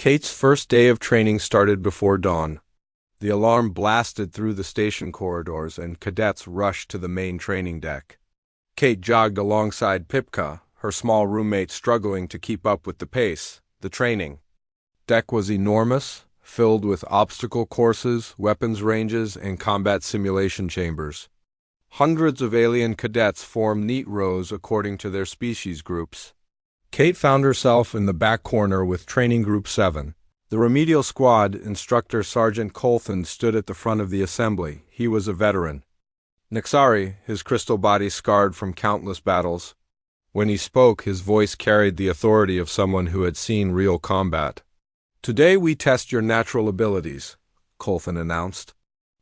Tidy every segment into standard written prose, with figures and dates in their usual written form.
Kate's first day of training started before dawn. The alarm blasted through the station corridors and cadets rushed to the main training deck. Kate jogged alongside Pipka, her small roommate struggling to keep up with the pace. The training deck was enormous, filled with obstacle courses, weapons ranges, and combat simulation chambers. Hundreds of alien cadets formed neat rows according to their species groups. Kate found herself in the back corner with Training Group 7. The remedial squad instructor Sergeant Colthan stood at the front of the assembly. He was a veteran. Nixari, his crystal body scarred from countless battles. When he spoke, his voice carried the authority of someone who had seen real combat. "Today we test your natural abilities," Colthan announced.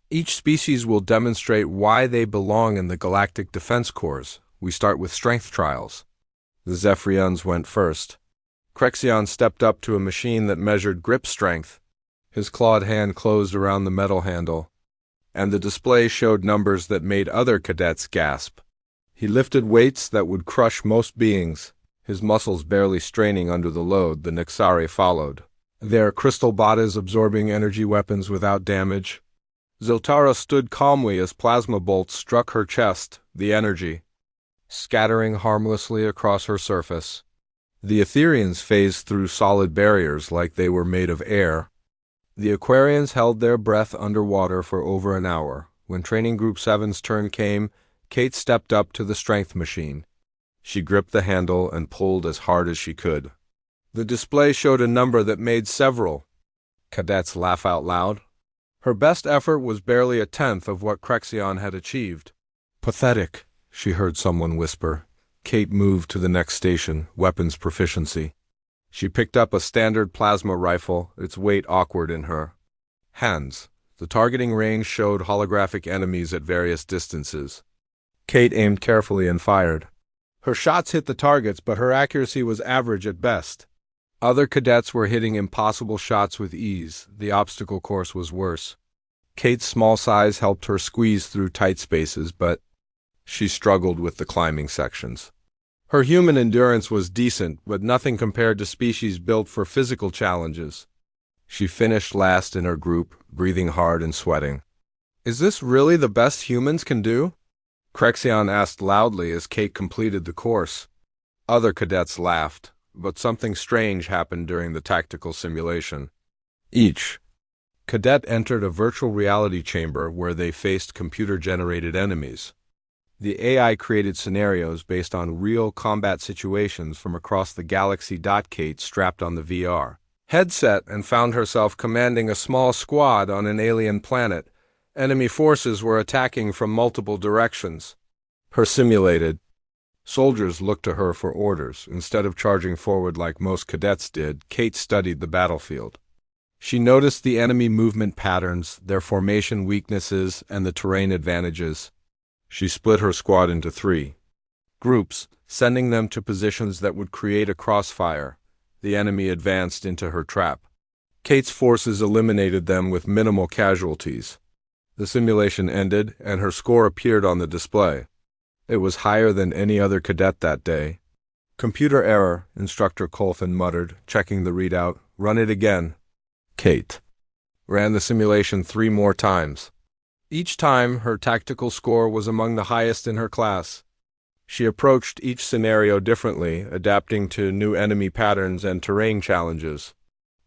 "Each species will demonstrate why they belong in the Galactic Defense Corps. We start with strength trials." The Zephyrians went first. Crexion stepped up to a machine that measured grip strength. His clawed hand closed around the metal handle, and the display showed numbers that made other cadets gasp. He lifted weights that would crush most beings, his muscles barely straining under the load. The Nixari followed, their crystal bodies absorbing energy weapons without damage. Ziltara stood calmly as plasma bolts struck her chest, the energy scattering harmlessly across her surface. The Etherians phased through solid barriers like they were made of air. The Aquarians held their breath underwater for over an hour. When Training Group 7's turn came, Kate stepped up to the strength machine. She gripped the handle and pulled as hard as she could. The display showed a number that made several cadets laugh out loud. Her best effort was barely a tenth of what Crexion had achieved. "Pathetic," she heard someone whisper. Kate moved to the next station, weapons proficiency. She picked up a standard plasma rifle, its weight awkward in her hands. The targeting range showed holographic enemies at various distances. Kate aimed carefully and fired. Her shots hit the targets, but her accuracy was average at best. Other cadets were hitting impossible shots with ease. The obstacle course was worse. Kate's small size helped her squeeze through tight spaces, but she struggled with the climbing sections. Her human endurance was decent, but nothing compared to species built for physical challenges. She finished last in her group, breathing hard and sweating. "Is this really the best humans can do?" Crexion asked loudly as Kate completed the course. Other cadets laughed, but something strange happened during the tactical simulation. Each cadet entered a virtual reality chamber where they faced computer-generated enemies. The AI created scenarios based on real combat situations from across the galaxy. Kate strapped on the VR headset and found herself commanding a small squad on an alien planet. Enemy forces were attacking from multiple directions. Her simulated soldiers looked to her for orders. Instead of charging forward like most cadets did, Kate studied the battlefield. She noticed the enemy movement patterns, their formation weaknesses, and the terrain advantages. She split her squad into 3 groups, sending them to positions that would create a crossfire. The enemy advanced into her trap. Kate's forces eliminated them with minimal casualties. The simulation ended, and her score appeared on the display. It was higher than any other cadet that day. "Computer error," Instructor Colthan muttered, checking the readout. "Run it again." Kate ran the simulation 3 more times. Each time, her tactical score was among the highest in her class. She approached each scenario differently, adapting to new enemy patterns and terrain challenges.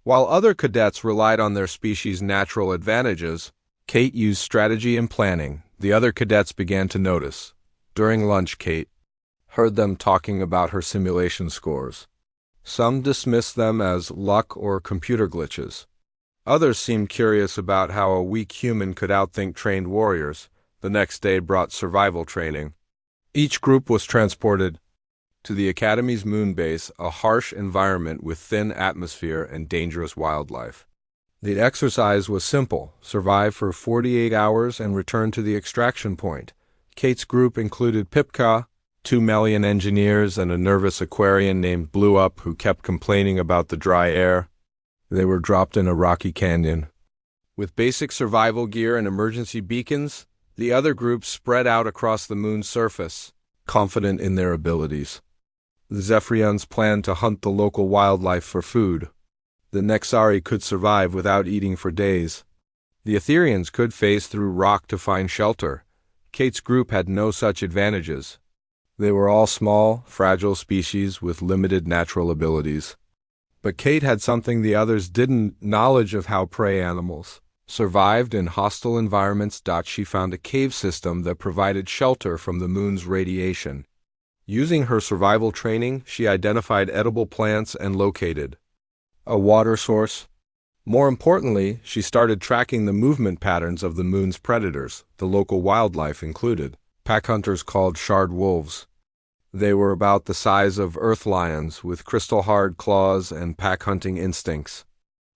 While other cadets relied on their species' natural advantages, Kate used strategy and planning. The other cadets began to notice. During lunch, Kate heard them talking about her simulation scores. Some dismissed them as luck or computer glitches. Others seemed curious about how a weak human could outthink trained warriors. The next day brought survival training. Each group was transported to the Academy's moon base, a harsh environment with thin atmosphere and dangerous wildlife. The exercise was simple: survive for 48 hours and return to the extraction point. Kate's group included Pipka, 2 Melian engineers, and a nervous Aquarian named Blew Up who kept complaining about the dry air. They were dropped in a rocky canyon. With basic survival gear and emergency beacons, the other groups spread out across the moon's surface, confident in their abilities. The Zephyrians planned to hunt the local wildlife for food. The Nexari could survive without eating for days. The Etherians could phase through rock to find shelter. Kate's group had no such advantages. They were all small, fragile species with limited natural abilities. But Kate had something the others didn't: knowledge of how prey animals survived in hostile environments. She found a cave system that provided shelter from the moon's radiation. Using her survival training, she identified edible plants and located a water source. More importantly, she started tracking the movement patterns of the moon's predators, the local wildlife included pack hunters called shard wolves. They were about the size of earth lions, with crystal-hard claws and pack-hunting instincts.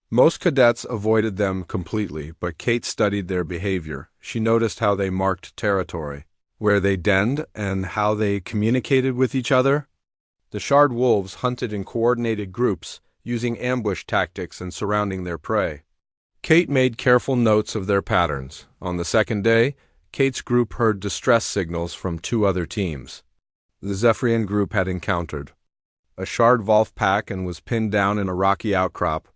Most cadets avoided them completely, but Kate studied their behavior. She noticed how they marked territory, where they denned, and how they communicated with each other. The shard wolves hunted in coordinated groups, using ambush tactics and surrounding their prey. Kate made careful notes of their patterns. On the second day, Kate's group heard distress signals from two other teams. The Zephyrian group had encountered a shard wolf pack and was pinned down in a rocky outcrop.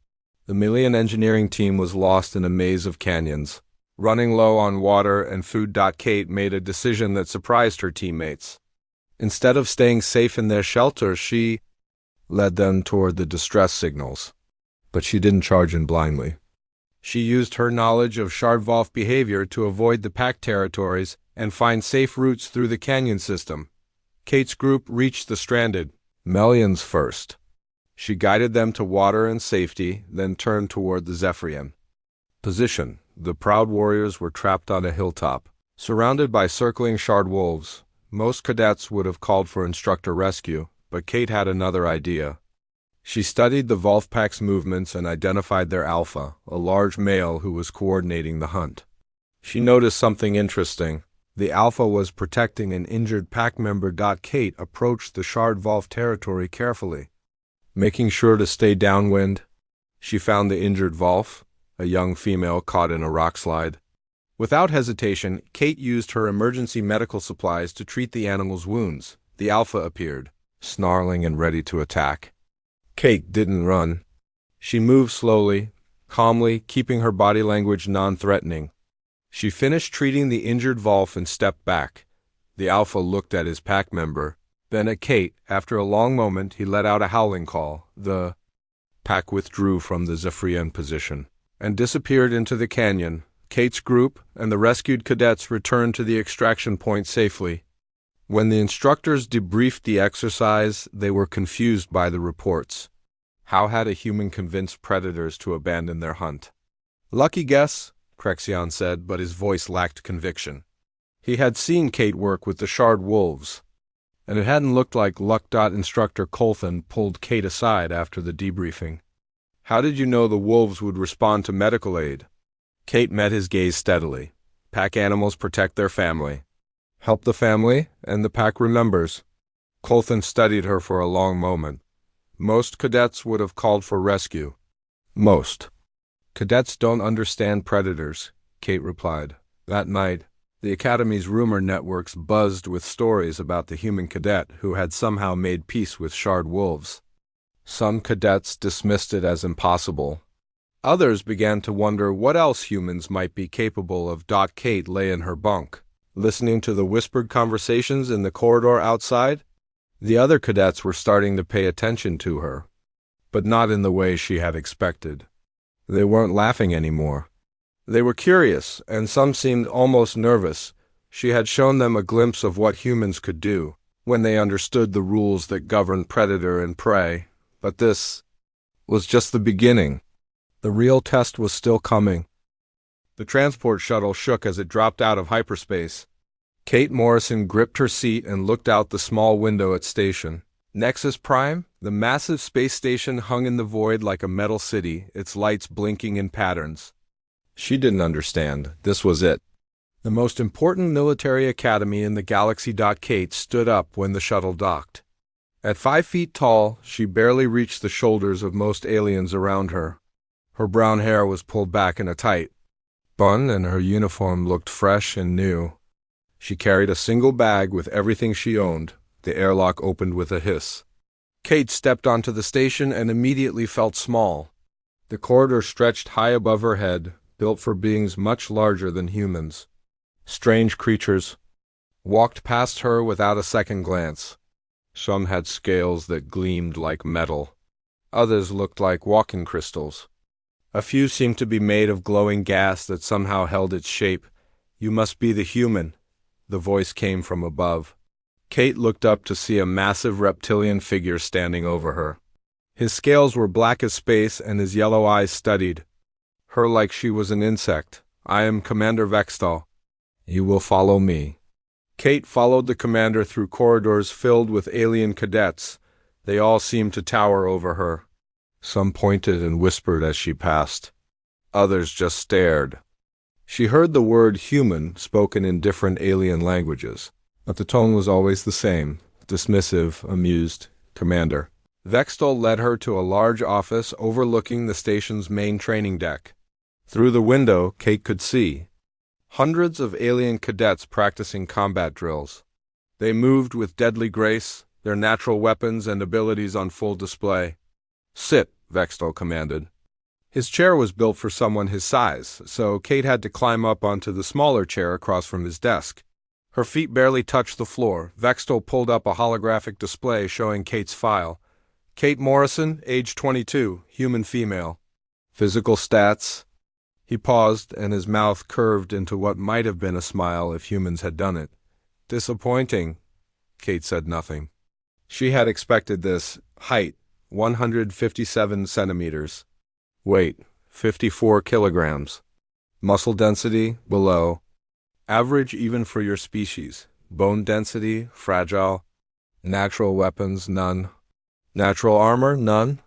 The Melian engineering team was lost in a maze of canyons, running low on water and food. Kate made a decision that surprised her teammates. Instead of staying safe in their shelter, she led them toward the distress signals. But she didn't charge in blindly. She used her knowledge of shard wolf behavior to avoid the pack territories and find safe routes through the canyon system. Kate's group reached the stranded Melians first. She guided them to water and safety, then turned toward the Zephyrian position. The proud warriors were trapped on a hilltop, surrounded by circling shard wolves. Most cadets would have called for instructor rescue, but Kate had another idea. She studied the wolf pack's movements and identified their alpha, a large male who was coordinating the hunt. She noticed something interesting. The alpha was protecting an injured pack member. Kate approached the shard wolf territory carefully, making sure to stay downwind. She found the injured wolf, a young female caught in a rock slide. Without hesitation, Kate used her emergency medical supplies to treat the animal's wounds. The alpha appeared, snarling and ready to attack. Kate didn't run. She moved slowly, calmly, keeping her body language non-threatening. She finished treating the injured wolf and stepped back. The alpha looked at his pack member, then at Kate. After a long moment, he let out a howling call. The pack withdrew from the Zephyrian position and disappeared into the canyon. Kate's group and the rescued cadets returned to the extraction point safely. When the instructors debriefed the exercise, they were confused by the reports. How had a human convinced predators to abandon their hunt? Lucky guess, Crexion said, but his voice lacked conviction. He had seen Kate work with the shard wolves, and it hadn't looked like luck. Instructor Colthan pulled Kate aside after the debriefing. How did you know the wolves would respond to medical aid? Kate met his gaze steadily. Pack animals protect their family. Help the family, and the pack remembers. Colthan studied her for a long moment. Most cadets would have called for rescue. Most. Cadets don't understand predators, Kate replied. That night, the Academy's rumor networks buzzed with stories about the human cadet who had somehow made peace with shard wolves. Some cadets dismissed it as impossible. Others began to wonder what else humans might be capable of. Kate lay in her bunk, listening to the whispered conversations in the corridor outside. The other cadets were starting to pay attention to her, but not in the way she had expected. They weren't laughing anymore. They were curious, and some seemed almost nervous. She had shown them a glimpse of what humans could do when they understood the rules that govern predator and prey. But this was just the beginning. The real test was still coming. The transport shuttle shook as it dropped out of hyperspace. Kate Morrison gripped her seat and looked out the small window at station. Nexus Prime, the massive space station, hung in the void like a metal city, its lights blinking in patterns. She didn't understand. This was it. The most important military academy in the galaxy. Kate stood up when the shuttle docked. At 5 feet tall, she barely reached the shoulders of most aliens around her. Her brown hair was pulled back in a tight bun, and her uniform looked fresh and new. She carried a single bag with everything she owned. The airlock opened with a hiss. Kate stepped onto the station and immediately felt small. The corridor stretched high above her head, built for beings much larger than humans. Strange creatures walked past her without a second glance. Some had scales that gleamed like metal. Others looked like walking crystals. A few seemed to be made of glowing gas that somehow held its shape. "You must be the human," the voice came from above. Kate looked up to see a massive reptilian figure standing over her. His scales were black as space and his yellow eyes studied her like she was an insect. "I am Commander Vextal. You will follow me." Kate followed the commander through corridors filled with alien cadets. They all seemed to tower over her. Some pointed and whispered as she passed. Others just stared. She heard the word human spoken in different alien languages, but the tone was always the same, dismissive, amused. "Commander." Vextal led her to a large office overlooking the station's main training deck. Through the window, Kate could see hundreds of alien cadets practicing combat drills. They moved with deadly grace, their natural weapons and abilities on full display. "Sit," Vextal commanded. His chair was built for someone his size, so Kate had to climb up onto the smaller chair across from his desk. Her feet barely touched the floor. Vextal pulled up a holographic display showing Kate's file. "Kate Morrison, age 22, human female. Physical stats." He paused, and his mouth curved into what might have been a smile if humans had done it. "Disappointing." Kate said nothing. She had expected this. Height, 157 centimeters. Weight, 54 kilograms. Muscle density, below. Average even for your species. Bone density, fragile. Natural weapons, none. Natural armor, none.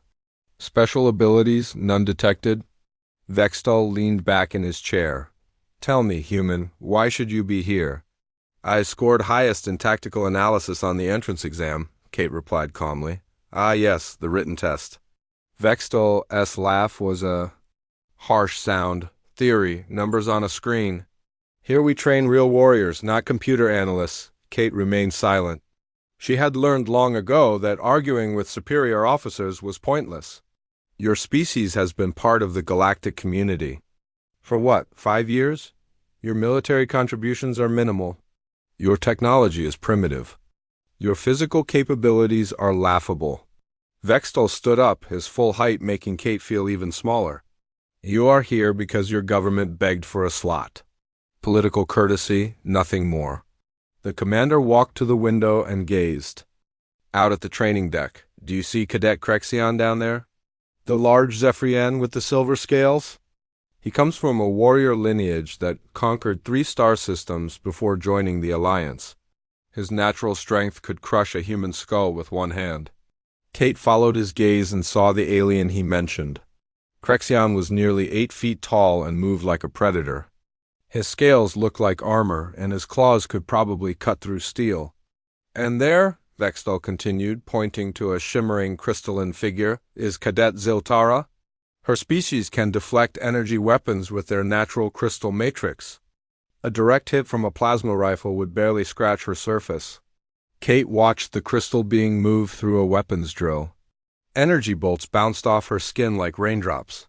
Special abilities, none detected. Vextal leaned back in his chair. "Tell me, human, why should you be here?" "I scored highest in tactical analysis on the entrance exam," Kate replied calmly. "Ah yes, the written test." Vextal's laugh was a harsh sound. "Theory, numbers on a screen. Here we train real warriors, not computer analysts." Kate remained silent. She had learned long ago that arguing with superior officers was pointless. "Your species has been part of the galactic community. For what, 5 years? Your military contributions are minimal. Your technology is primitive. Your physical capabilities are laughable." Vextal stood up, his full height making Kate feel even smaller. "You are here because your government begged for a slot. Political courtesy, nothing more." The commander walked to the window and gazed. "Out at the training deck, do you see Cadet Crexion down there? The large Zephyrian with the silver scales? He comes from a warrior lineage that conquered 3 star systems before joining the Alliance. His natural strength could crush a human skull with one hand." Kate followed his gaze and saw the alien he mentioned. Crexion was nearly 8 feet tall and moved like a predator. His scales looked like armor, and his claws could probably cut through steel. "And there," Vextal continued, pointing to a shimmering crystalline figure, "is Cadet Ziltara. Her species can deflect energy weapons with their natural crystal matrix. A direct hit from a plasma rifle would barely scratch her surface." Kate watched the crystal being moved through a weapons drill. Energy bolts bounced off her skin like raindrops.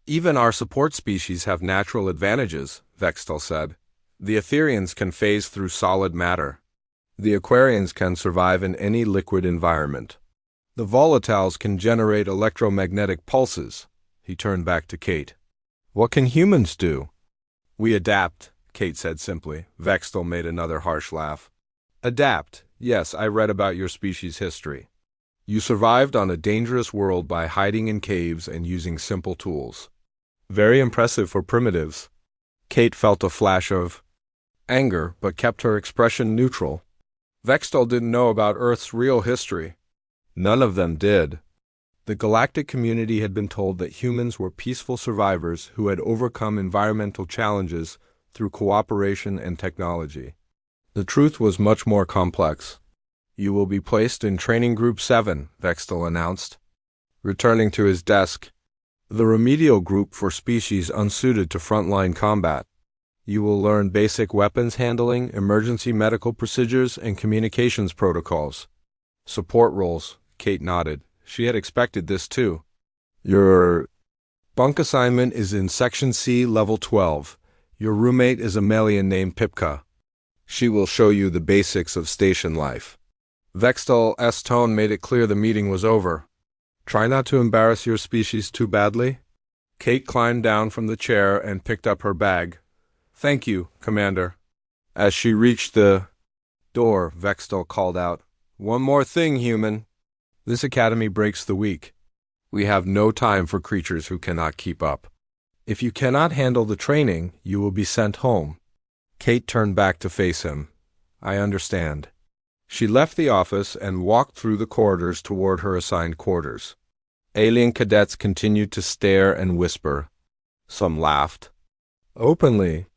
"Even our support species have natural advantages," Vextal said. "The Etherians can phase through solid matter. The Aquarians can survive in any liquid environment. The volatiles can generate electromagnetic pulses." He turned back to Kate. "What can humans do?" "We adapt," Kate said simply. Vextal made another harsh laugh. "Adapt. Yes, I read about your species' history. You survived on a dangerous world by hiding in caves and using simple tools. Very impressive for primitives." Kate felt a flash of anger, but kept her expression neutral. Vextal didn't know about Earth's real history. None of them did. The galactic community had been told that humans were peaceful survivors who had overcome environmental challenges through cooperation and technology. The truth was much more complex. "You will be placed in Training Group 7, Vextal announced. Returning to his desk, "The remedial group for species unsuited to frontline combat. You will learn basic weapons handling, emergency medical procedures, and communications protocols. Support roles." Kate nodded. She had expected this too. "You're Bunk assignment is in Section C, Level 12. Your roommate is a Melian named Pipka. She will show you the basics of station life. Vextal's tone made it clear the meeting was over. Try not to embarrass your species too badly. Kate climbed down from the chair and picked up her bag. Thank you, Commander. As she reached the door, Vextal called out, One more thing, human. This academy breaks the week. We have no time for creatures who cannot keep up. If you cannot handle the training, you will be sent home. Kate turned back to face him. I understand. She left the office and walked through the corridors toward her assigned quarters. Alien cadets continued to stare and whisper. Some laughed. Openly.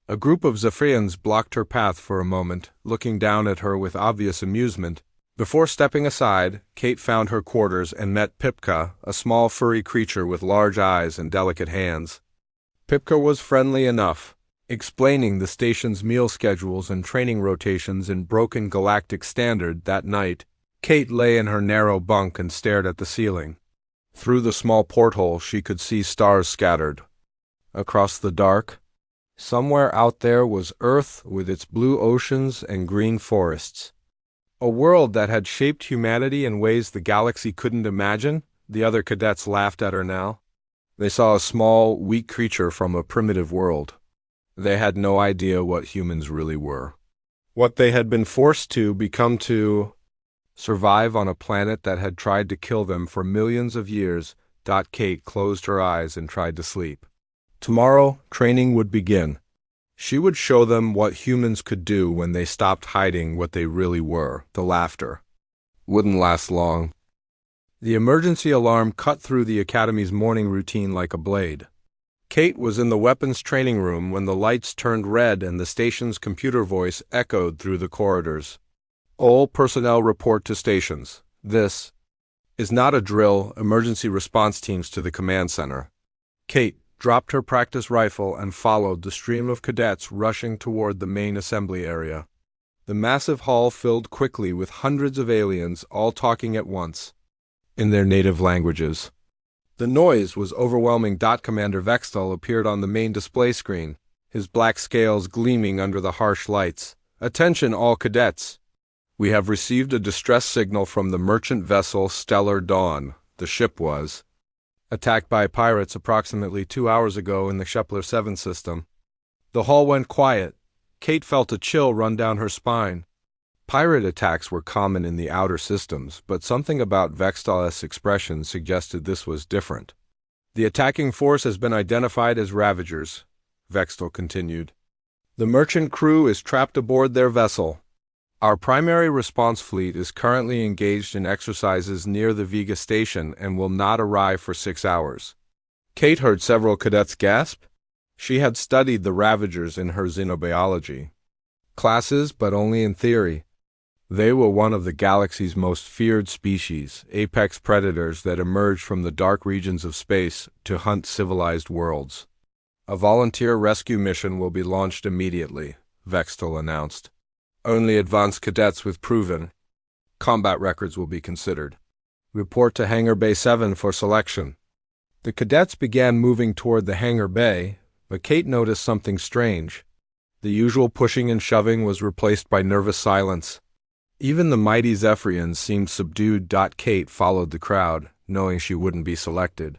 A group of Zephyrians blocked her path for a moment, looking down at her with obvious amusement. Before stepping aside, Kate found her quarters and met Pipka, a small furry creature with large eyes and delicate hands. Pipka was friendly enough, explaining the station's meal schedules and training rotations in broken galactic standard. That night, Kate lay in her narrow bunk and stared at the ceiling. Through the small porthole she could see stars scattered. Across the dark, somewhere out there was Earth with its blue oceans and green forests. A world that had shaped humanity in ways the galaxy couldn't imagine. The other cadets laughed at her now. They saw a small, weak creature from a primitive world. They had no idea what humans really were. What they had been forced to become to survive on a planet that had tried to kill them for millions of years. Kate closed her eyes and tried to sleep. Tomorrow, training would begin. She would show them what humans could do when they stopped hiding what they really were. The laughter wouldn't last long. The emergency alarm cut through the Academy's morning routine like a blade. Kate was in the weapons training room when the lights turned red and the station's computer voice echoed through the corridors. All personnel report to stations. This is not a drill. Emergency response teams to the command center. Kate dropped her practice rifle and followed the stream of cadets rushing toward the main assembly area. The massive hall filled quickly with hundreds of aliens, all talking at once, in their native languages. The noise was overwhelming. Commander Vextal appeared on the main display screen, his black scales gleaming under the harsh lights. Attention all cadets! We have received a distress signal from the merchant vessel Stellar Dawn. The ship was attacked by pirates approximately 2 hours ago in the Kepler 7 system. The hall went quiet. Kate felt a chill run down her spine. Pirate attacks were common in the outer systems, but something about Vextal's expression suggested this was different. The attacking force has been identified as Ravagers, Vextal continued. The merchant crew is trapped aboard their vessel. Our primary response fleet is currently engaged in exercises near the Vega station and will not arrive for 6 hours. Kate heard several cadets gasp. She had studied the Ravagers in her xenobiology classes, but only in theory. They were one of the galaxy's most feared species, apex predators that emerged from the dark regions of space to hunt civilized worlds. A volunteer rescue mission will be launched immediately, Vextal announced. Only advanced cadets with proven combat records will be considered. Report to Hangar Bay 7 for selection. The cadets began moving toward the hangar bay, but Kate noticed something strange. The usual pushing and shoving was replaced by nervous silence. Even the mighty Zephyrians seemed subdued. Kate followed the crowd, knowing she wouldn't be selected.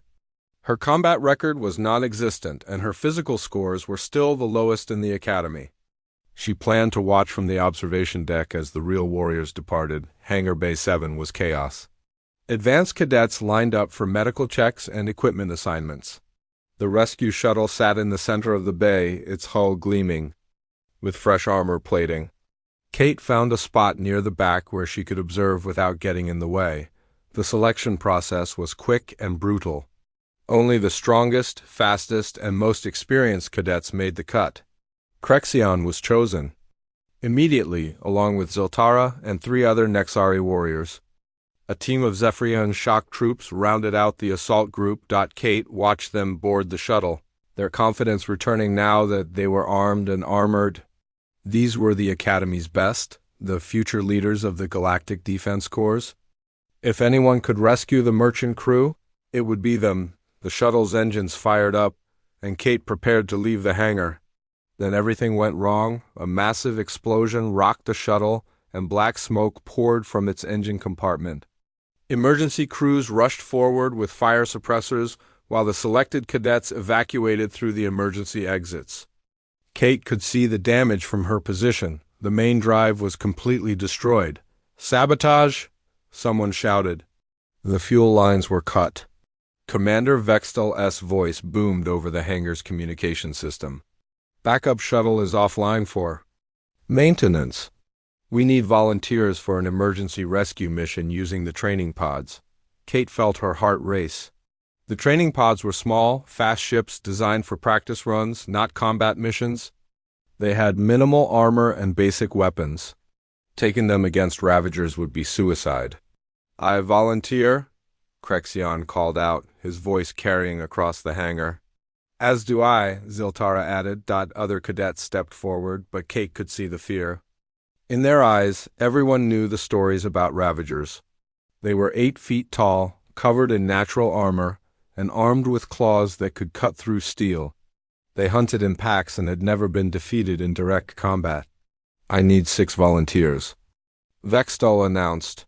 Her combat record was non-existent, and her physical scores were still the lowest in the Academy. She planned to watch from the observation deck as the real warriors departed. Hangar Bay 7 was chaos. Advanced cadets lined up for medical checks and equipment assignments. The rescue shuttle sat in the center of the bay, its hull gleaming with fresh armor plating. Kate found a spot near the back where she could observe without getting in the way. The selection process was quick and brutal. Only the strongest, fastest, and most experienced cadets made the cut. Crexion was chosen immediately, along with Ziltara and 3 other Nexari warriors. A team of Zephyrian shock troops rounded out the assault group. Kate watched them board the shuttle, their confidence returning now that they were armed and armored. These were the Academy's best, the future leaders of the Galactic Defense Corps. If anyone could rescue the merchant crew, it would be them, The shuttle's engines fired up, and Kate prepared to leave the hangar. Then everything went wrong. A massive explosion rocked the shuttle, and black smoke poured from its engine compartment. Emergency crews rushed forward with fire suppressors, while the selected cadets evacuated through the emergency exits. Kate could see the damage from her position. The main drive was completely destroyed. "Sabotage!" someone shouted. The fuel lines were cut. Commander Vextel's voice boomed over the hangar's communication system. "Backup shuttle is offline for maintenance. We need volunteers for an emergency rescue mission using the training pods." Kate felt her heart race. The training pods were small, fast ships designed for practice runs, not combat missions. They had minimal armor and basic weapons. Taking them against Ravagers would be suicide. "I volunteer," Crexion called out, his voice carrying across the hangar. "As do I," Ziltara added. Other cadets stepped forward, but Kate could see the fear. In their eyes, everyone knew the stories about Ravagers. They were 8 feet tall, covered in natural armor, and armed with claws that could cut through steel. They hunted in packs and had never been defeated in direct combat. "I need 6 volunteers," Vextel announced.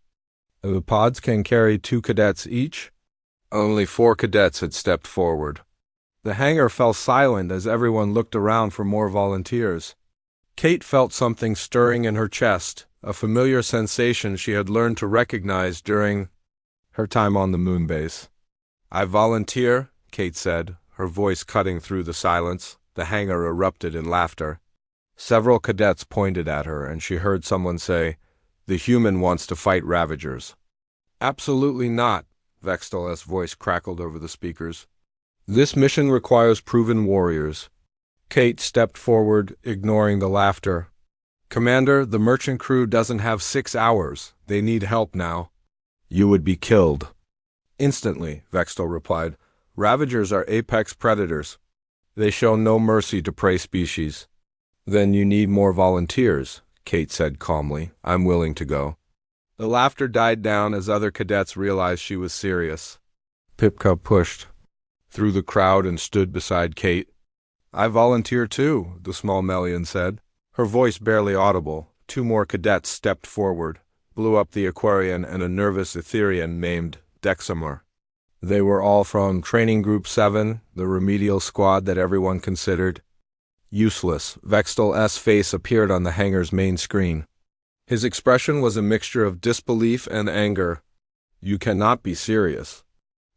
"The pods can carry 2 cadets each." Only 4 cadets had stepped forward. The hangar fell silent as everyone looked around for more volunteers. Kate felt something stirring in her chest, a familiar sensation she had learned to recognize during her time on the moon base. "I volunteer," Kate said, her voice cutting through the silence. The hangar erupted in laughter. Several cadets pointed at her, and she heard someone say, "The human wants to fight Ravagers." "Absolutely not," Vextel's voice crackled over the speakers. "This mission requires proven warriors." Kate stepped forward, ignoring the laughter. "Commander, the merchant crew doesn't have 6 hours. They need help now." "You would be killed." "Instantly," Vextel replied. "Ravagers are apex predators. They show no mercy to prey species." "Then you need more volunteers," Kate said calmly. "I'm willing to go." The laughter died down as other cadets realized she was serious. Pipka pushed through the crowd and stood beside Kate. "I volunteer too," the small Melian said, her voice barely audible. 2 more cadets stepped forward, blew up the Aquarian and a nervous Etherian named Dexamer. They were all from Training Group 7, the remedial squad that everyone considered useless. Vextel's face appeared on the hangar's main screen. His expression was a mixture of disbelief and anger. "You cannot be serious.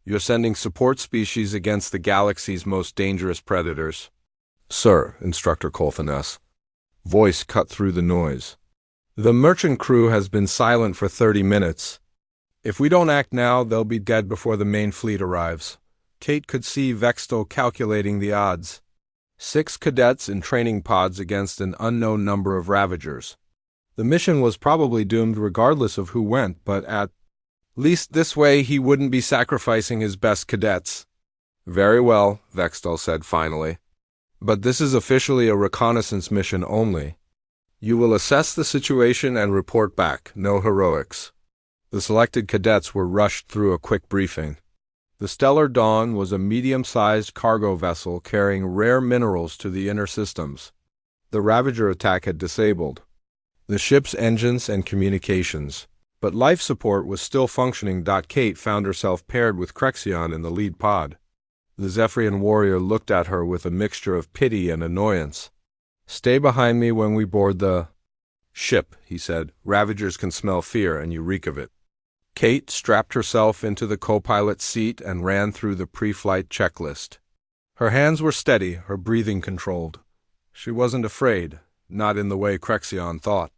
You're sending support species against the galaxy's most dangerous predators." "Sir," Instructor Colthan's voice cut through the noise. "The merchant crew has been silent for 30 minutes. If we don't act now, they'll be dead before the main fleet arrives." Kate could see Vextel calculating the odds. 6 cadets in training pods against an unknown number of Ravagers. The mission was probably doomed regardless of who went, but at least this way he wouldn't be sacrificing his best cadets. "Very well," Vextel said finally. "But this is officially a reconnaissance mission only. You will assess the situation and report back. No heroics." The selected cadets were rushed through a quick briefing. The Stellar Dawn was a medium-sized cargo vessel carrying rare minerals to the inner systems. The Ravager attack had disabled the ship's engines and communications, but life support was still functioning. Kate found herself paired with Crexion in the lead pod. The Zephyrian warrior looked at her with a mixture of pity and annoyance. "Stay behind me when we board the ship," he said. "Ravagers can smell fear, and you reek of it." Kate strapped herself into the co-pilot's seat and ran through the pre-flight checklist. Her hands were steady, her breathing controlled. She wasn't afraid, not in the way Crexion thought.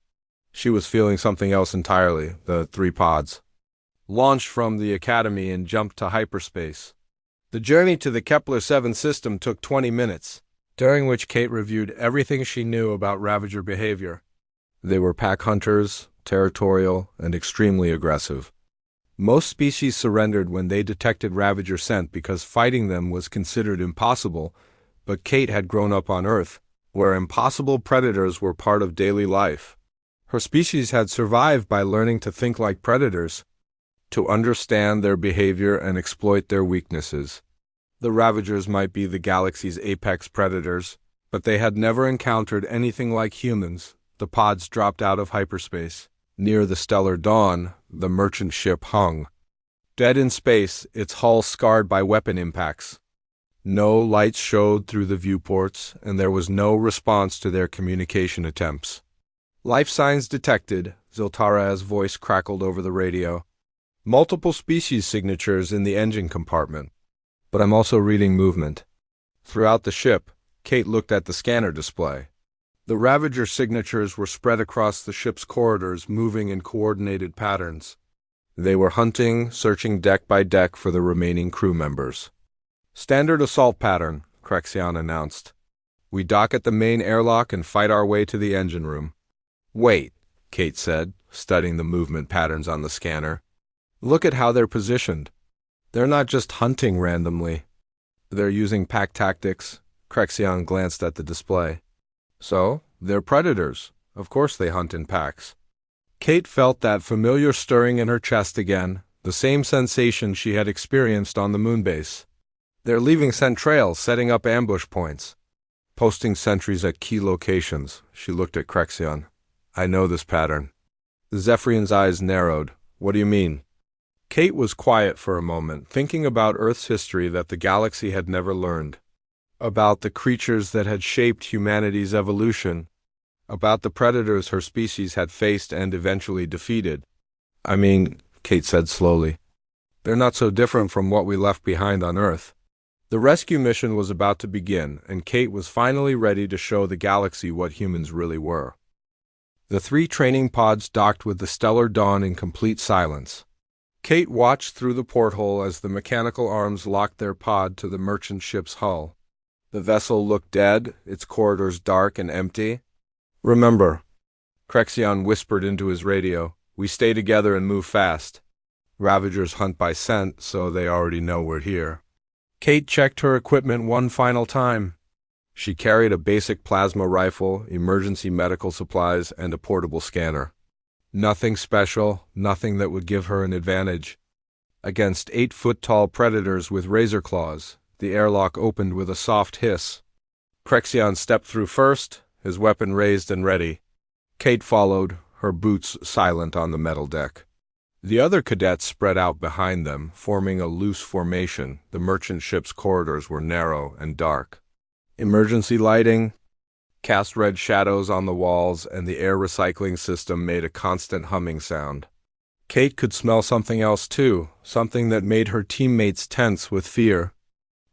She was feeling something else entirely. The 3 pods launched from the Academy and jumped to hyperspace. The journey to the Kepler 7 system took 20 minutes, during which Kate reviewed everything she knew about Ravager behavior. They were pack hunters, territorial, and extremely aggressive. Most species surrendered when they detected Ravager scent because fighting them was considered impossible, but Kate had grown up on Earth, where impossible predators were part of daily life. Her species had survived by learning to think like predators, to understand their behavior and exploit their weaknesses. The Ravagers might be the galaxy's apex predators, but they had never encountered anything like humans. The pods dropped out of hyperspace. Near the stellar dawn, the merchant ship hung. Dead in space, its hull scarred by weapon impacts. No lights showed through the viewports, and there was no response to their communication attempts. Life signs detected, Ziltara's voice crackled over the radio. Multiple species signatures in the engine compartment. But I'm also reading movement. Throughout the ship, Kate looked at the scanner display. The Ravager signatures were spread across the ship's corridors, moving in coordinated patterns. They were hunting, searching deck by deck for the remaining crew members. Standard assault pattern, Crexion announced. We dock at the main airlock and fight our way to the engine room. Wait, Kate said, studying the movement patterns on the scanner. Look at how they're positioned. They're not just hunting randomly. They're using pack tactics. Crexion glanced at the display. So, they're predators. Of course they hunt in packs. Kate felt that familiar stirring in her chest again, the same sensation she had experienced on the moonbase. They're leaving scent trails, setting up ambush points. Posting sentries at key locations. She looked at Crexion. I know this pattern. Zephyrion's eyes narrowed. What do you mean? Kate was quiet for a moment, thinking about Earth's history that the galaxy had never learned. About the creatures that had shaped humanity's evolution. About the predators her species had faced and eventually defeated. I mean, Kate said slowly, they're not so different from what we left behind on Earth. The rescue mission was about to begin, and Kate was finally ready to show the galaxy what humans really were. The 3 training pods docked with the stellar dawn in complete silence. Kate watched through the porthole as the mechanical arms locked their pod to the merchant ship's hull. The vessel looked dead, its corridors dark and empty. Remember, Crexion whispered into his radio, we stay together and move fast. Ravagers hunt by scent, so they already know we're here. Kate checked her equipment one final time. She carried a basic plasma rifle, emergency medical supplies, and a portable scanner. Nothing special, nothing that would give her an advantage. Against 8-foot-tall predators with razor claws, the airlock opened with a soft hiss. Crexion stepped through first, his weapon raised and ready. Kate followed, her boots silent on the metal deck. The other cadets spread out behind them, forming a loose formation. The merchant ship's corridors were narrow and dark. Emergency lighting cast red shadows on the walls, and the air recycling system made a constant humming sound. Kate could smell something else too, something that made her teammates tense with fear.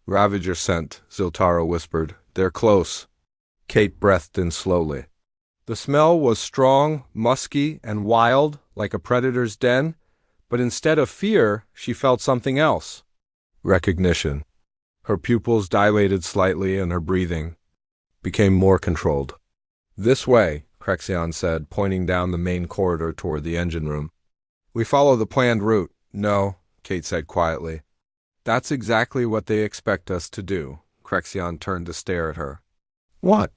Ravager scent, Ziltara whispered. They're close. Kate breathed in slowly. The smell was strong, musky, and wild, like a predator's den, but instead of fear, she felt something else. Recognition. Her pupils dilated slightly and her breathing became more controlled. This way, Crexion said, pointing down the main corridor toward the engine room. We follow the planned route. No, Kate said quietly. That's exactly what they expect us to do. Crexion turned to stare at her. What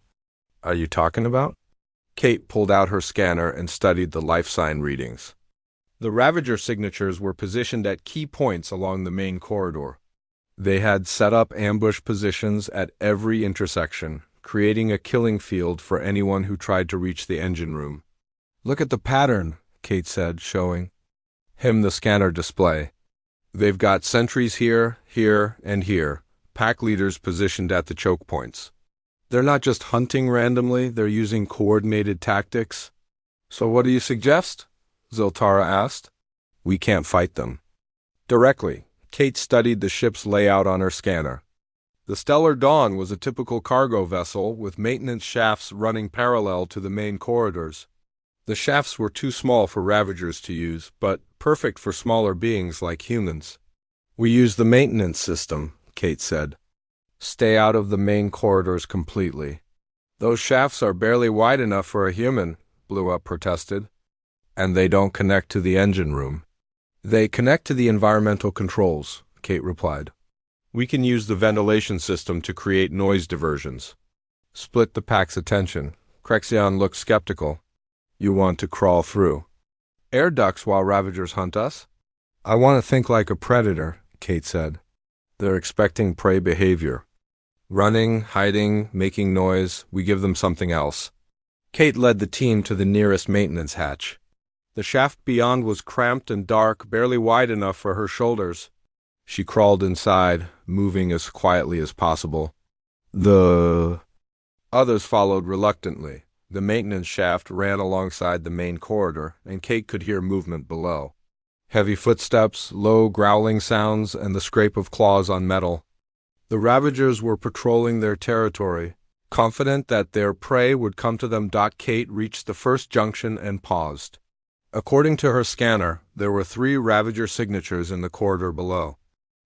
are you talking about? Kate pulled out her scanner and studied the life sign readings. The Ravager signatures were positioned at key points along the main corridor. They had set up ambush positions at every intersection, creating a killing field for anyone who tried to reach the engine room. Look at the pattern, Kate said, showing him the scanner display. They've got sentries here, here, and here, pack leaders positioned at the choke points. They're not just hunting randomly, they're using coordinated tactics. So what do you suggest? Ziltara asked. We can't fight them. Directly, Kate studied the ship's layout on her scanner. The Stellar Dawn was a typical cargo vessel with maintenance shafts running parallel to the main corridors. The shafts were too small for Ravagers to use, but perfect for smaller beings like humans. We use the maintenance system, Kate said. Stay out of the main corridors completely. Those shafts are barely wide enough for a human, Blue Up protested. And they don't connect to the engine room. They connect to the environmental controls, Kate replied. We can use the ventilation system to create noise diversions. Split the pack's attention. Crexion looked skeptical. You want to crawl through air ducts while Ravagers hunt us? I want to think like a predator, Kate said. They're expecting prey behavior. Running, hiding, making noise, we give them something else. Kate led the team to the nearest maintenance hatch. The shaft beyond was cramped and dark, barely wide enough for her shoulders. She crawled inside, moving as quietly as possible. The others followed reluctantly. The maintenance shaft ran alongside the main corridor, and Kate could hear movement below. Heavy footsteps, low growling sounds, and the scrape of claws on metal. The Ravagers were patrolling their territory, confident that their prey would come to them. Kate reached the first junction and paused. According to her scanner, there were 3 Ravager signatures in the corridor below.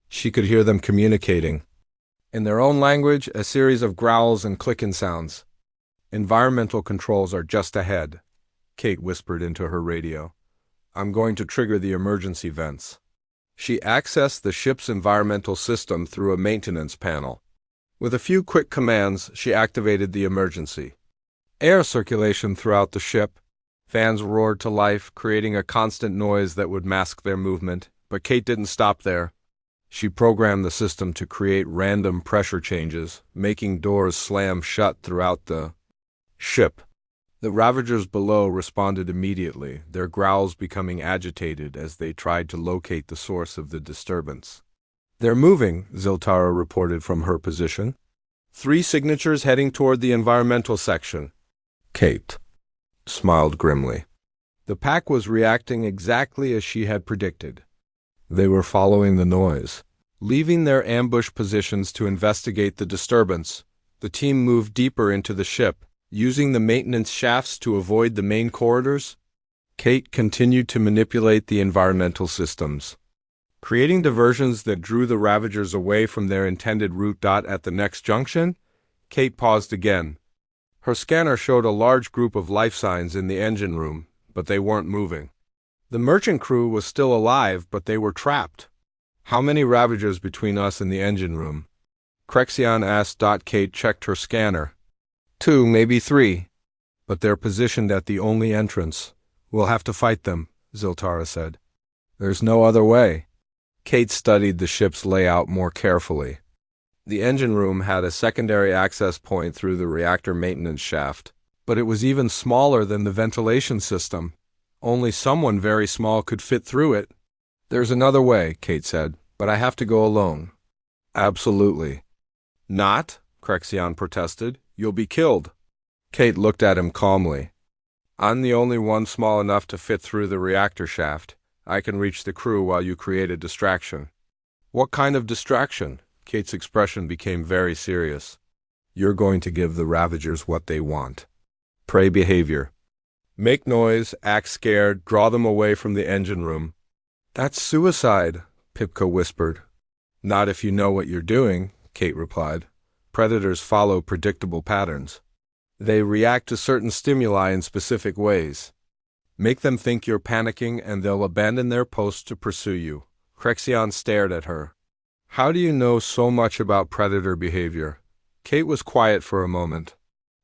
She could hear them communicating. In their own language, a series of growls and clicking sounds. "Environmental controls are just ahead," Kate whispered into her radio. "I'm going to trigger the emergency vents." She accessed the ship's environmental system through a maintenance panel. With a few quick commands, she activated the emergency. Air circulation throughout the ship. Fans roared to life, creating a constant noise that would mask their movement, but Kate didn't stop there. She programmed the system to create random pressure changes, making doors slam shut throughout the ship. The Ravagers below responded immediately, their growls becoming agitated as they tried to locate the source of the disturbance. "They're moving," Ziltara reported from her position. 3 signatures heading toward the environmental section. Kate smiled grimly. The pack was reacting exactly as she had predicted. They were following the noise. Leaving their ambush positions to investigate the disturbance, the team moved deeper into the ship, using the maintenance shafts to avoid the main corridors. Kate continued to manipulate the environmental systems, creating diversions that drew the Ravagers away from their intended route. At the next junction, Kate paused again. Her scanner showed a large group of life signs in the engine room, but they weren't moving. The merchant crew was still alive, but they were trapped. "How many Ravagers between us and the engine room?" Crexion asked. Kate checked her scanner. 2, maybe 3. "But they're positioned at the only entrance. We'll have to fight them," Ziltara said. "There's no other way." Kate studied the ship's layout more carefully. The engine room had a secondary access point through the reactor maintenance shaft, but it was even smaller than the ventilation system. Only someone very small could fit through it. "There's another way," Kate said, "but I have to go alone." "Absolutely not," Crexion protested. "You'll be killed." Kate looked at him calmly. "I'm the only one small enough to fit through the reactor shaft. I can reach the crew while you create a distraction." "What kind of distraction?" Kate's expression became very serious. "You're going to give the Ravagers what they want. Prey behavior. Make noise, act scared, draw them away from the engine room." "That's suicide," Pipka whispered. "Not if you know what you're doing," Kate replied. "Predators follow predictable patterns. They react to certain stimuli in specific ways. Make them think you're panicking and they'll abandon their posts to pursue you." Crexion stared at her. "How do you know so much about predator behavior?" Kate was quiet for a moment.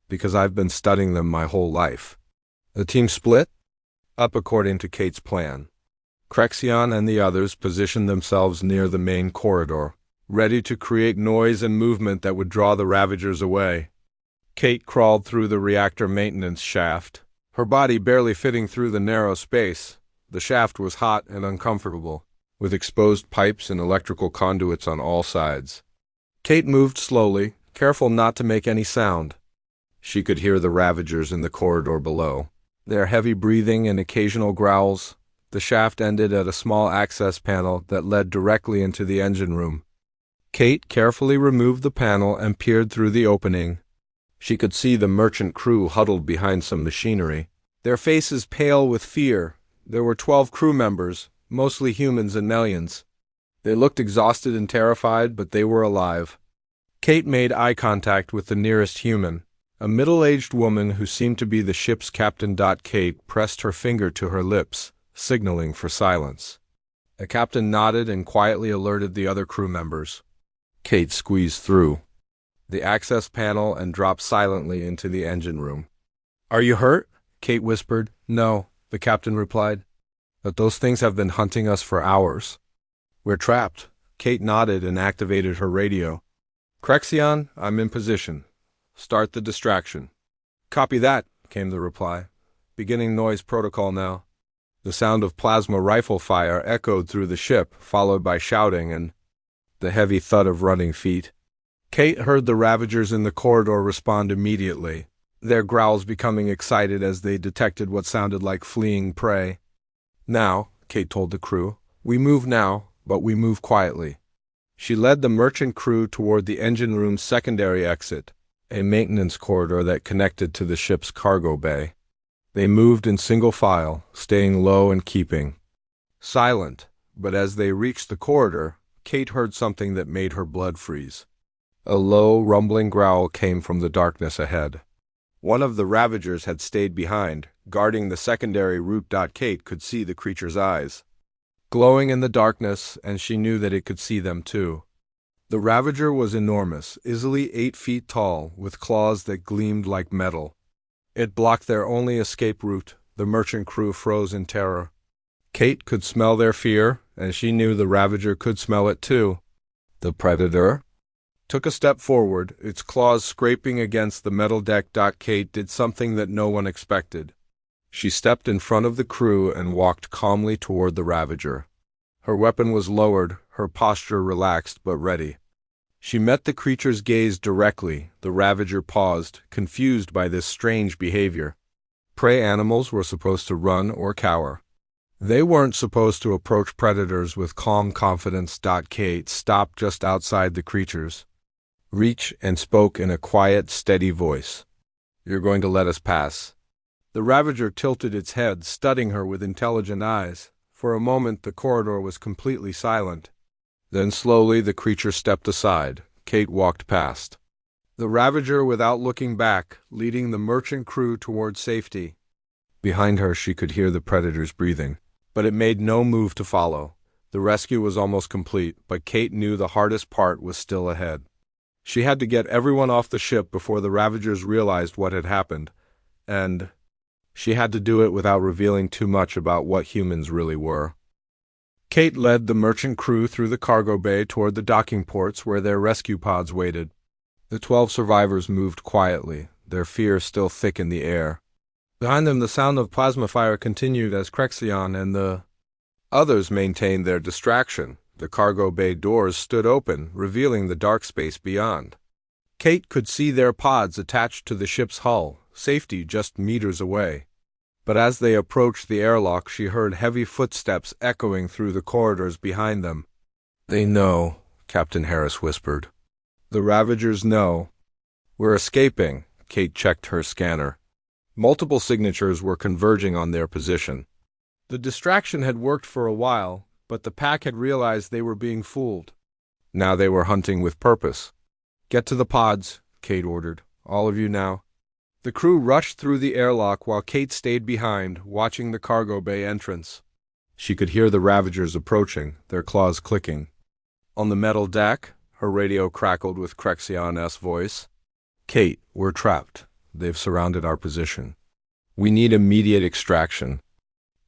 "Because I've been studying them my whole life." The team split up according to Kate's plan. Crexion and the others positioned themselves near the main corridor, ready to create noise and movement that would draw the Ravagers away. Kate crawled through the reactor maintenance shaft, her body barely fitting through the narrow space. The shaft was hot and uncomfortable, with exposed pipes and electrical conduits on all sides. Kate moved slowly, careful not to make any sound. She could hear the Ravagers in the corridor below, their heavy breathing and occasional growls. The shaft ended at a small access panel that led directly into the engine room. Kate carefully removed the panel and peered through the opening. She could see the merchant crew huddled behind some machinery, their faces pale with fear. There were 12 crew members, mostly humans and Melians. They looked exhausted and terrified, but they were alive. Kate made eye contact with the nearest human, a middle-aged woman who seemed to be the ship's captain. Kate pressed her finger to her lips, signaling for silence. The captain nodded and quietly alerted the other crew members. Kate squeezed through the access panel and dropped silently into the engine room. "Are you hurt?" Kate whispered. "No," the captain replied. "But those things have been hunting us for hours. We're trapped. Kate nodded and activated her radio. "Crexion, I'm in position. Start the distraction." "Copy that," came the reply. "Beginning noise protocol now." The sound of plasma rifle fire echoed through the ship, followed by shouting and the heavy thud of running feet. Kate heard the Ravagers in the corridor respond immediately, their growls becoming excited as they detected what sounded like fleeing prey. "Now," Kate told the crew, "we move now, but we move quietly." She led the merchant crew toward the engine room's secondary exit, a maintenance corridor that connected to the ship's cargo bay. They moved in single file, staying low and keeping silent, but as they reached the corridor, Kate heard something that made her blood freeze. A low, rumbling growl came from the darkness ahead. One of the Ravagers had stayed behind, guarding the secondary route. Kate could see the creature's eyes glowing in the darkness, and she knew that it could see them too. The Ravager was enormous, easily 8 feet tall, with claws that gleamed like metal. It blocked their only escape route. The merchant crew froze in terror. Kate could smell their fear, and she knew the Ravager could smell it too. The Predator took a step forward, its claws scraping against the metal deck. Kate did something that no one expected. She stepped in front of the crew and walked calmly toward the Ravager. Her weapon was lowered, her posture relaxed but ready. She met the creature's gaze directly. The Ravager paused, confused by this strange behavior. Prey animals were supposed to run or cower. They weren't supposed to approach predators with calm confidence. Kate stopped just outside the creatures, reached and spoke in a quiet, steady voice. "You're going to let us pass." The Ravager tilted its head, studying her with intelligent eyes. For a moment the corridor was completely silent. Then slowly the creature stepped aside. Kate walked past the Ravager without looking back, leading the merchant crew toward safety. Behind her she could hear the Predator's breathing, but it made no move to follow. The rescue was almost complete, but Kate knew the hardest part was still ahead. She had to get everyone off the ship before the Ravagers realized what had happened, and she had to do it without revealing too much about what humans really were. Kate led the merchant crew through the cargo bay toward the docking ports where their rescue pods waited. The 12 survivors moved quietly, their fear still thick in the air. Behind them the sound of plasma fire continued as Crexion and the others maintained their distraction. The cargo bay doors stood open, revealing the dark space beyond. Kate could see their pods attached to the ship's hull, safety just meters away. But as they approached the airlock, she heard heavy footsteps echoing through the corridors behind them. "They know," Captain Harris whispered. "The Ravagers know." "We're escaping." Kate checked her scanner. Multiple signatures were converging on their position. The distraction had worked for a while, but the pack had realized they were being fooled. Now they were hunting with purpose. "Get to the pods," Kate ordered. "All of you now." The crew rushed through the airlock while Kate stayed behind, watching the cargo bay entrance. She could hear the Ravagers approaching, their claws clicking. On the metal deck, her radio crackled with Crexion's voice. "Kate, we're trapped. They've surrounded our position. We need immediate extraction."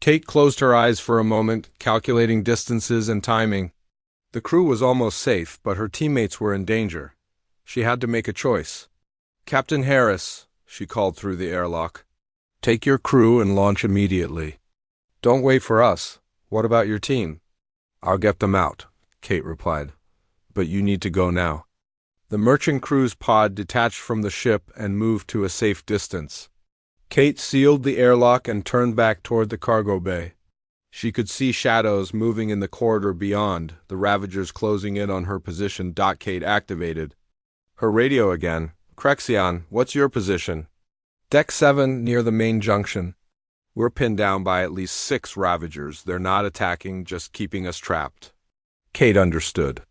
Kate closed her eyes for a moment, calculating distances and timing. The crew was almost safe, but her teammates were in danger. She had to make a choice. "Captain Harris," she called through the airlock, "take your crew and launch immediately. Don't wait for us. What about your team?" "I'll get them out," Kate replied. "But you need to go now." The merchant crew's pod detached from the ship and moved to a safe distance. Kate sealed the airlock and turned back toward the cargo bay. She could see shadows moving in the corridor beyond, the Ravagers closing in on her position. Kate activated her radio again. "Crexion, what's your position?" "Deck 7, near the main junction. We're pinned down by at least 6 Ravagers. They're not attacking, just keeping us trapped." Kate understood.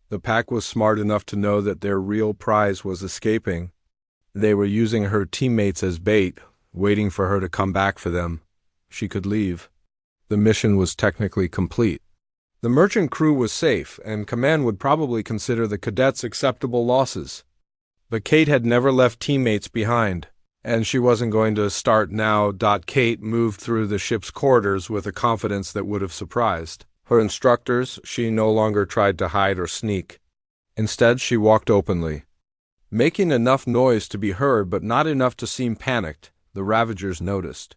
The pack was smart enough to know that their real prize was escaping. They were using her teammates as bait, waiting for her to come back for them. She could leave. The mission was technically complete. The merchant crew was safe, and command would probably consider the cadets acceptable losses. But Kate had never left teammates behind, and she wasn't going to start now. Kate moved through the ship's corridors with a confidence that would have surprised Her instructors, she no longer tried to hide or sneak. Instead, she walked openly, making enough noise to be heard but not enough to seem panicked. The Ravagers noticed.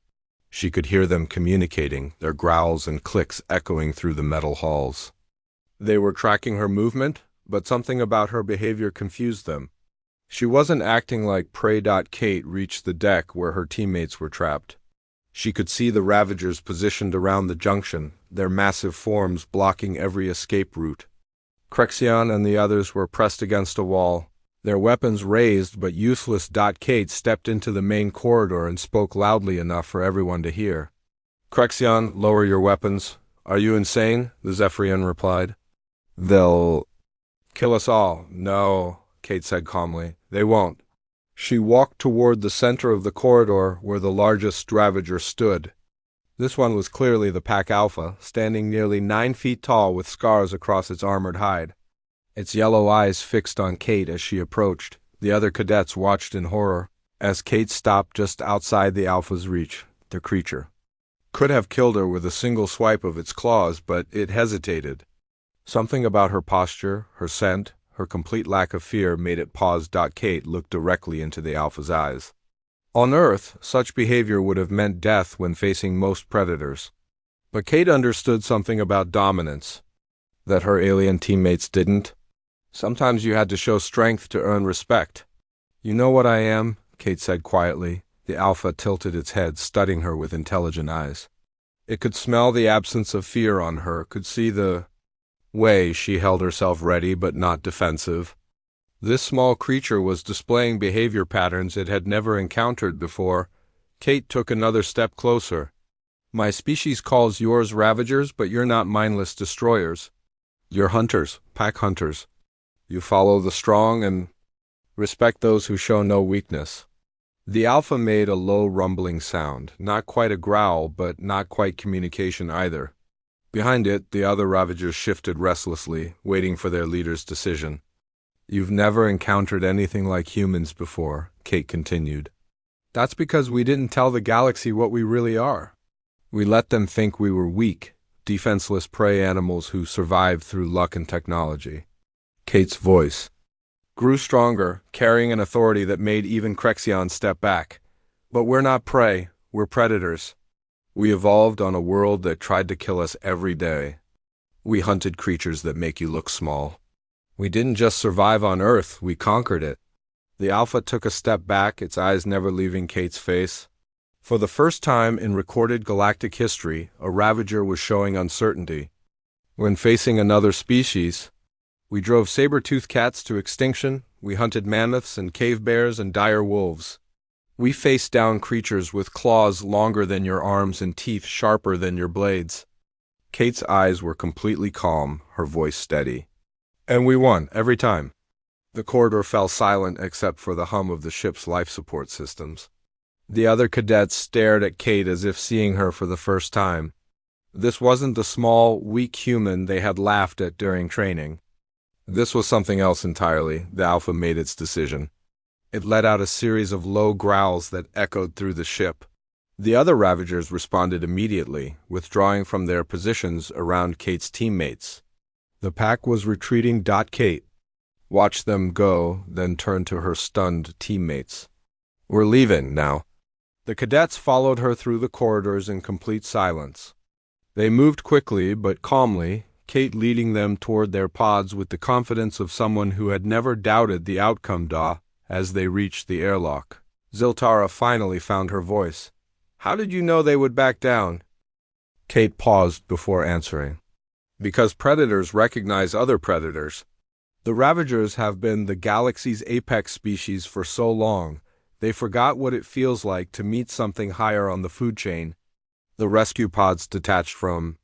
She could hear them communicating, their growls and clicks echoing through the metal halls. They were tracking her movement, but something about her behavior confused them. She wasn't acting like prey. Kate reached the deck where her teammates were trapped. She could see the Ravagers positioned around the junction, their massive forms blocking every escape route. Crexion and the others were pressed against a wall, their weapons raised but useless. Kate stepped into the main corridor and spoke loudly enough for everyone to hear. Crexion, lower your weapons. Are you insane? The Zephyrian replied. They'll kill us all. No, Kate said calmly. They won't. She walked toward the center of the corridor where the largest Ravager stood. This one was clearly the Pack Alpha, standing nearly 9 feet tall with scars across its armored hide. Its yellow eyes fixed on Kate as she approached. The other cadets watched in horror as Kate stopped just outside the Alpha's reach. The creature could have killed her with a single swipe of its claws, but it hesitated. Something about her posture, her scent, her complete lack of fear made it pause. Kate looked directly into the Alpha's eyes. On Earth, such behavior would have meant death when facing most predators. But Kate understood something about dominance that her alien teammates didn't. Sometimes you had to show strength to earn respect. You know what I am, Kate said quietly. The Alpha tilted its head, studying her with intelligent eyes. It could smell the absence of fear on her, could see the way she held herself ready but not defensive. This small creature was displaying behavior patterns it had never encountered before. Kate took another step closer. My species calls yours Ravagers, but you're not mindless destroyers. You're hunters, pack hunters. You follow the strong and respect those who show no weakness. The Alpha made a low rumbling sound, not quite a growl, but not quite communication either. Behind it, the other Ravagers shifted restlessly, waiting for their leader's decision. You've never encountered anything like humans before, Kate continued. That's because we didn't tell the galaxy what we really are. We let them think we were weak, defenseless prey animals who survived through luck and technology. Kate's voice grew stronger, carrying an authority that made even Crexion step back. But we're not prey, we're predators. We evolved on a world that tried to kill us every day. We hunted creatures that make you look small. We didn't just survive on Earth, we conquered it. The Alpha took a step back, its eyes never leaving Kate's face. For the first time in recorded galactic history, a Ravager was showing uncertainty. When facing another species, we drove saber-toothed cats to extinction, we hunted mammoths and cave bears and dire wolves. We faced down creatures with claws longer than your arms and teeth sharper than your blades. Kate's eyes were completely calm, her voice steady. And we won, every time. The corridor fell silent except for the hum of the ship's life support systems. The other cadets stared at Kate as if seeing her for the first time. This wasn't the small, weak human they had laughed at during training. This was something else entirely. The Alpha made its decision. It let out a series of low growls that echoed through the ship. The other Ravagers responded immediately, withdrawing from their positions around Kate's teammates. The pack was retreating. Kate watched them go, then turned to her stunned teammates. We're leaving now. The cadets followed her through the corridors in complete silence. They moved quickly but calmly, Kate leading them toward their pods with the confidence of someone who had never doubted the outcome. As they reached the airlock, Ziltara finally found her voice. How did you know they would back down? Kate paused before answering. Because predators recognize other predators. The Ravagers have been the galaxy's apex species for so long, they forgot what it feels like to meet something higher on the food chain. The rescue pods detached from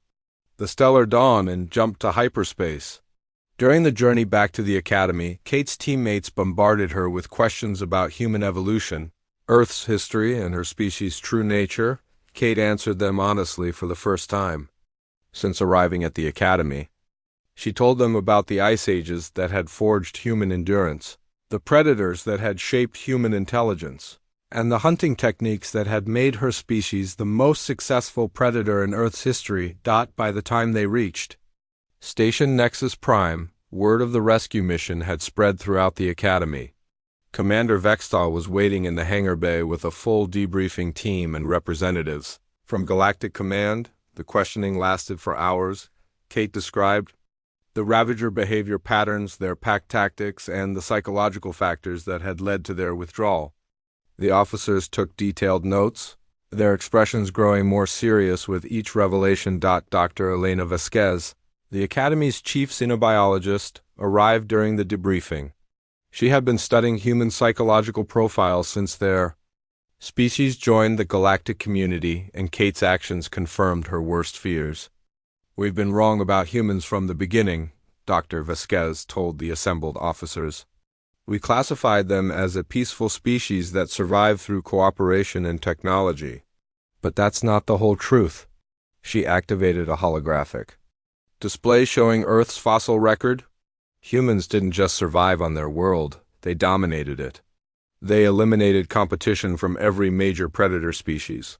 the stellar dawn and jumped to hyperspace. During the journey back to the Academy, Kate's teammates bombarded her with questions about human evolution, Earth's history, and her species' true nature. Kate answered them honestly for the first time since arriving at the Academy. She told them about the ice ages that had forged human endurance, the predators that had shaped human intelligence, and the hunting techniques that had made her species the most successful predator in Earth's history. By the time they reached Station Nexus Prime, word of the rescue mission had spread throughout the Academy. Commander Vextal was waiting in the hangar bay with a full debriefing team and representatives. From Galactic Command, the questioning lasted for hours. Kate described the Ravager behavior patterns, their pack tactics, and the psychological factors that had led to their withdrawal. The officers took detailed notes, their expressions growing more serious with each revelation. Dr. Elena Vasquez, the Academy's chief xenobiologist, arrived during the debriefing. She had been studying human psychological profiles since their species joined the galactic community, and Kate's actions confirmed her worst fears. "We've been wrong about humans from the beginning," Dr. Vasquez told the assembled officers. "We classified them as a peaceful species that survived through cooperation and technology. But that's not the whole truth." She activated a holographic display showing Earth's fossil record. Humans didn't just survive on their world, they dominated it. They eliminated competition from every major predator species.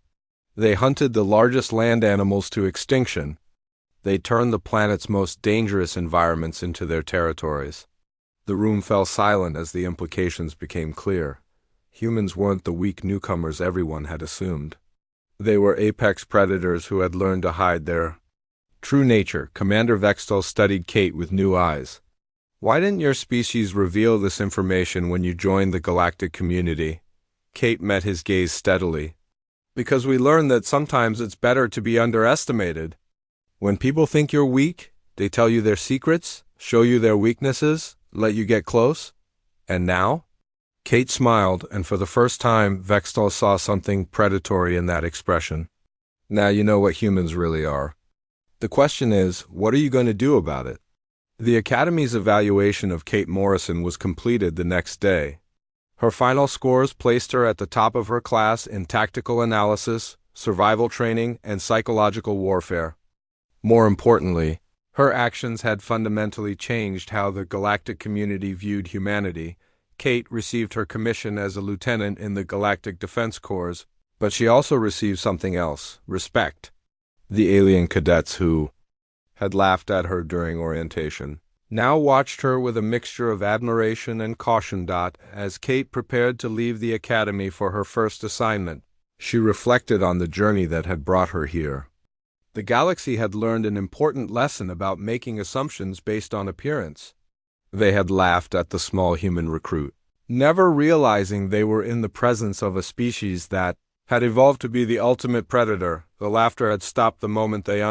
They hunted the largest land animals to extinction. They turned the planet's most dangerous environments into their territories. The room fell silent as the implications became clear. Humans weren't the weak newcomers everyone had assumed. They were apex predators who had learned to hide their true nature. Commander Vextal studied Kate with new eyes. "Why didn't your species reveal this information when you joined the galactic community?" Kate met his gaze steadily. "Because we learned that sometimes it's better to be underestimated. When people think you're weak, they tell you their secrets, show you their weaknesses, let you get close. And now?" Kate smiled, and for the first time, Vextal saw something predatory in that expression. "Now you know what humans really are. The question is, what are you going to do about it?" The Academy's evaluation of Kate Morrison was completed the next day. Her final scores placed her at the top of her class in tactical analysis, survival training, and psychological warfare. More importantly, her actions had fundamentally changed how the galactic community viewed humanity. Kate received her commission as a lieutenant in the Galactic Defense Corps, but she also received something else: respect. The alien cadets who had laughed at her during orientation now watched her with a mixture of admiration and caution. As Kate prepared to leave the Academy for her first assignment, she reflected on the journey that had brought her here. The galaxy had learned an important lesson about making assumptions based on appearance. They had laughed at the small human recruit, never realizing they were in the presence of a species that had evolved to be the ultimate predator. The laughter had stopped the moment they